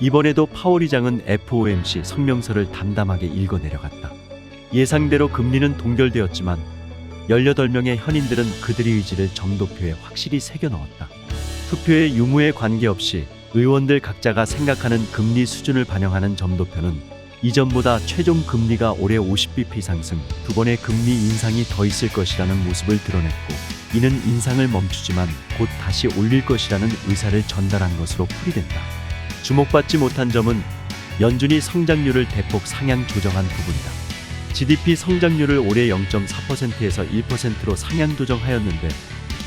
이번에도 파월 의장은 FOMC 성명서를 담담하게 읽어 내려갔다. 예상대로 금리는 동결되었지만 18명의 현인들은 그들의 의지를 점도표에 확실히 새겨 넣었다. 투표의 유무에 관계없이 의원들 각자가 생각하는 금리 수준을 반영하는 점도표는 이전보다 최종 금리가 올해 50bp 상승, 2번의 금리 인상이 더 있을 것이라는 모습을 드러냈고, 이는 인상을 멈추지만 곧 다시 올릴 것이라는 의사를 전달한 것으로 풀이된다. 주목받지 못한 점은 연준이 성장률을 대폭 상향 조정한 부분이다. GDP 성장률을 올해 0.4%에서 1%로 상향 조정하였는데,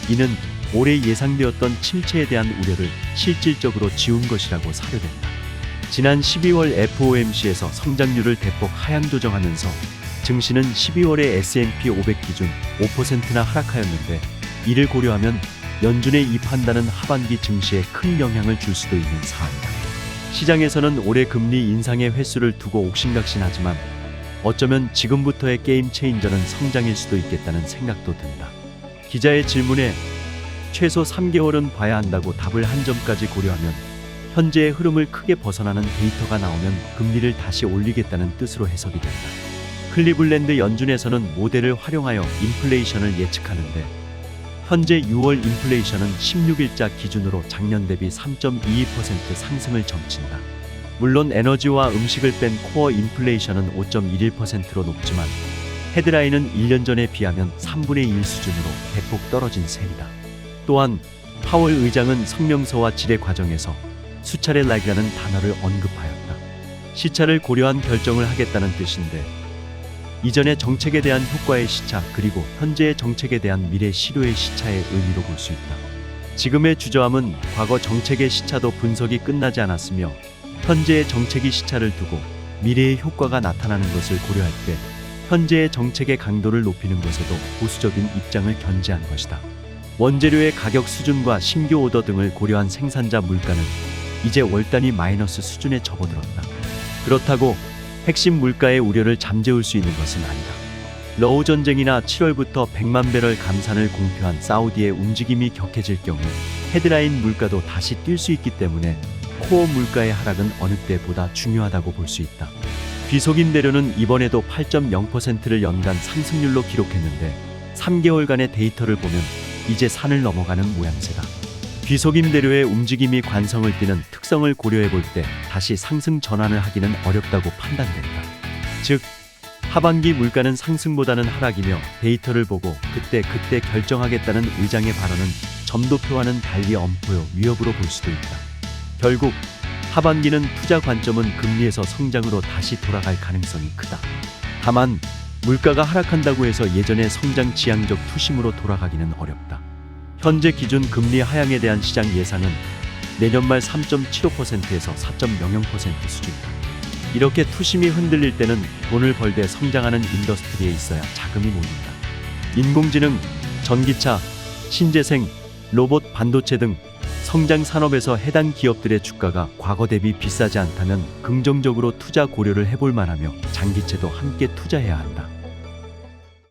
이는 올해 예상되었던 침체에 대한 우려를 실질적으로 지운 것이라고 사료된다. 지난 12월 FOMC에서 성장률을 대폭 하향 조정하면서 증시는 12월에 S&P 500 기준 5%나 하락하였는데, 이를 고려하면 연준의 이 판단은 하반기 증시에 큰 영향을 줄 수도 있는 사안이다. 시장에서는 올해 금리 인상의 횟수를 두고 옥신각신하지만 어쩌면 지금부터의 게임 체인저는 성장일 수도 있겠다는 생각도 든다. 기자의 질문에 최소 3개월은 봐야 한다고 답을 한 점까지 고려하면 현재의 흐름을 크게 벗어나는 데이터가 나오면 금리를 다시 올리겠다는 뜻으로 해석이 된다. 클리블랜드 연준에서는 모델을 활용하여 인플레이션을 예측하는데, 현재 6월 인플레이션은 16일자 기준으로 작년 대비 3.22% 상승을 점친다. 물론 에너지와 음식을 뺀 코어 인플레이션은 5.11%로 높지만 헤드라인은 1년 전에 비하면 3분의 1 수준으로 대폭 떨어진 셈이다. 또한 파월 의장은 성명서와 질의 과정에서 수차례 lag라는 단어를 언급하였다. 시차를 고려한 결정을 하겠다는 뜻인데, 이전의 정책에 대한 효과의 시차 그리고 현재의 정책에 대한 미래 실효의 시차의 의미로 볼 수 있다. 지금의 주저함은 과거 정책의 시차도 분석이 끝나지 않았으며 현재의 정책이 시차를 두고 미래의 효과가 나타나는 것을 고려할 때 현재의 정책의 강도를 높이는 것에도 보수적인 입장을 견지한 것이다. 원재료의 가격 수준과 신규 오더 등을 고려한 생산자 물가는 이제 월단위 마이너스 수준에 접어들었다. 그렇다고 핵심 물가의 우려를 잠재울 수 있는 것은 아니다. 러우 전쟁이나 7월부터 100만 배럴 감산을 공표한 사우디의 움직임이 격해질 경우 헤드라인 물가도 다시 뛸 수 있기 때문에 코어 물가의 하락은 어느 때보다 중요하다고 볼 수 있다. 귀속임대료는 이번에도 8.0%를 연간 상승률로 기록했는데 3개월간의 데이터를 보면 이제 산을 넘어가는 모양새다. 귀속임대료의 움직임이 관성을 띠는 특성을 고려해 볼 때 다시 상승 전환을 하기는 어렵다고 판단된다. 즉, 하반기 물가는 상승보다는 하락이며 데이터를 보고 그때 결정하겠다는 의장의 발언은 점도표와는 달리 엄포요 위협으로 볼 수도 있다. 결국 하반기는 투자 관점은 금리에서 성장으로 다시 돌아갈 가능성이 크다. 다만 물가가 하락한다고 해서 예전의 성장 지향적 투심으로 돌아가기는 어렵다. 현재 기준 금리 하향에 대한 시장 예상은 내년 말 3.75%에서 4.00% 수준이다. 이렇게 투심이 흔들릴 때는 돈을 벌되 성장하는 인더스트리에 있어야 자금이 모인다. 인공지능, 전기차, 신재생, 로봇, 반도체 등 성장 산업에서 해당 기업들의 주가가 과거 대비 비싸지 않다면 긍정적으로 투자 고려를 해볼 만하며 장기채도 함께 투자해야 한다.